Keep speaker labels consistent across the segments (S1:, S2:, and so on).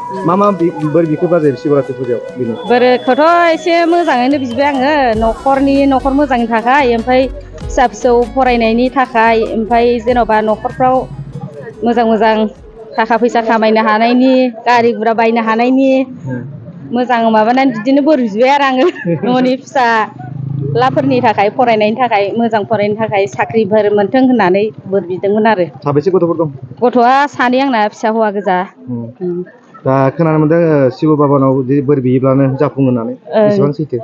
S1: मा बोर बिखो बाजै शिवरात्रि फुजायाव बिनो
S2: बोरखौथ' एसे मोजाङैनो बिबाय आङो न'खर मोजांनि थाखाय ओमफ्राय फिसा फिसौ फरायनायनि थाखाय ओमफ्राय जेन'बा न'खरफ्राव मोजां थाखा फैसा खामायनो हानायनि गारि गुरा बायनो हानायनि मोजां माबानानै बिदिनो बोर बिबाय आरो आङो न'नि फिसालाफोरनि थाखाय फरायनायनि थाखाय मोजां फरायनो थाखाय साख्रिफोर मोनथों होननानै बोर बिदोंमोन आरो।
S1: साबेसे गथ'फोर दं?
S2: गथ'आ सानै आंना फिसा हौवा गोजा।
S1: दा खोनानो मोनदों शिव बाबानाव बोर बियोब्लानो जाफुङो होननानै बेसेबां सैथो?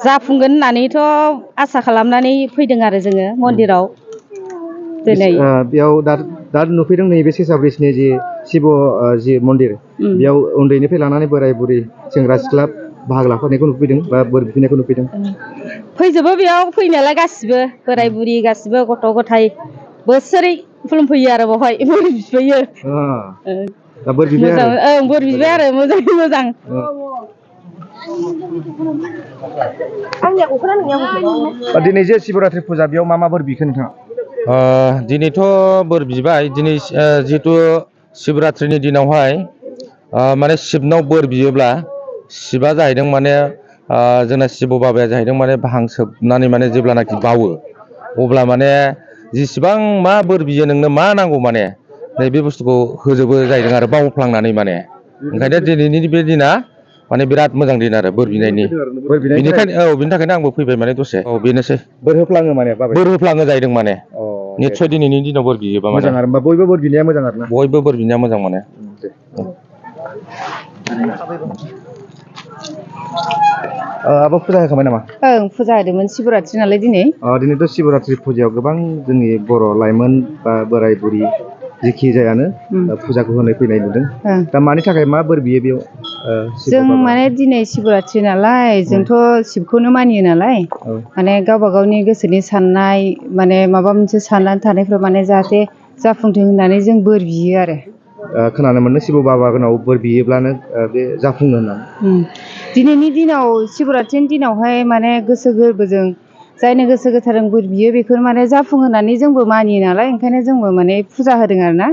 S2: जाफुंगोन होननानैथ' आसा खालामनानै फैदों आरो जोङो मन्दिराव दिनै।
S1: बेयाव दा नुफैदों नैबे सेसाब्रिजनि जि शिब जि मन्दिर बेयाव उन्दैनिफ्राय लानानै बोराय बुरै सेंग्रा सिख्ला बाहागो लाफानायखौ नुफैदों बा बोर बिनायखौ नुफैदों।
S2: फैजोबो बेयाव फैनायालाय गासिबो बोराय बुरि गासिबो गथ' गथाय बोसोरै खुलुमफैयो आरो बेवहाय बोर बिफैयो।
S1: दा बोर बिबाय
S2: मोजां
S1: आरो
S2: बोर बिबाय आरो मोजाङै मोजां।
S1: दिनै जे शिवरात्रि फुजा बेयाव मा बोर बिखो नोंथाङा?
S3: दिनैथ' बोर बिबाय दिनै जिहेथु शिवरात्रिनि दिनावहाय माने शिबनाव बोर बियोब्ला शिबआ जाहैदों माने जोंना शिब बाबाया जाहैदों माने भां सोबनानै माने जेब्लानाखि बावो अब्ला माने जेसेबां मा बोर बियो नोंनो मा नांगौ माने नैबे बुस्थुखौ होजोबो जाहैदों आरो बावफ्लांनानै माने ओंखायनो दिनैनि बे दिना माने बिराद मोजां दिन आरो बोर बिनायनि। बेनिखायनो बिनि थाखायनो आंबो फैबाय माने दसे। बेनोसै
S1: बोर होफ्लाङो माने बाबाया?
S3: बोर होफ्लाङो जाहैदों माने निस्सय दिनैनि दिनाव बोर बियोबा माने
S1: मोजां आरो होमबा बयबो बोर बिनाया मोजां आरो ना?
S3: बयबो बोर बिनाया मोजां माने।
S1: आब' फुजा होखांबाय नामा?
S2: ओं फुजा होदोंमोन शिवरात्रि नालाय दिनै।
S1: दिनैथ' शिवरात्रि फुजायाव गोबां जोंनि बर' लाइमोन बा बोराय बुरि जेखि जायानो फुजाखौ होनो फैनाय नुदों। दा मानि थाखाय मा बोर बियो बेयाव?
S2: जों माने दिनै शिवरात्रि नालाय जोंथ' शिबखौनो मानियो नालाय माने गावबा गावनि गोसोनि साननाय माने माबा मोनसे साननानै थानायफ्राव माने जाहाथे जाफुंथों होननानै जों बोर बियो आरो।
S1: खोनानो मोनो शिब बाबानाव बोर बियोब्लानो बे जाफुङो होननानै।
S2: दिनैनि दिनाव शिवरात्रिनि दिनावहाय माने गोसो गोरबोजों जायनो गोसो गोथारजों बोर बियो बेखौनो माने जाफुं होननानै जोंबो मानियो नालाय ओंखायनो जोंबो माने फुजा होदों आरो ना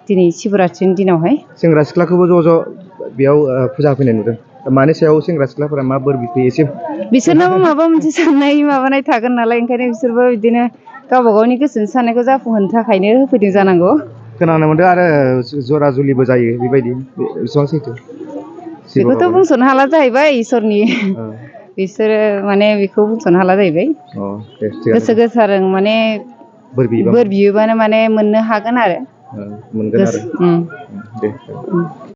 S2: दिनै शिवरात्रिनि दिनावहाय।
S1: सेंग्रा सिख्लाखौबो ज' बेयाव फुजा होफैनाय नुदों। मानि सायाव सेंग्रा सिख्लाफोरा मा बोर बिफैयो एसे?
S2: बिसोरनाबो माबा मोनसे साननाय माबानाय थागोन नालाय ओंखायनो बिसोरबो बिदिनो गावबा गावनि गोसोनि साननायखौ जाफुंहोनो थाखायनो होफैदों जानांगौ।
S1: खोनानो मोनदों आरो जरा जुलिबो जायो बेबायदि बेसेबां सैथो?
S2: बेखौथ' बुंस'नो हाला जाहैबाय इसोरनि बिसोरो माने बेखौ बुंस'नो हाला जाहैबाय। गोसो गोथारजों माने बोर बियोबानो माने मोननो हागोन आरो।
S1: मोनगोन आरो। दे।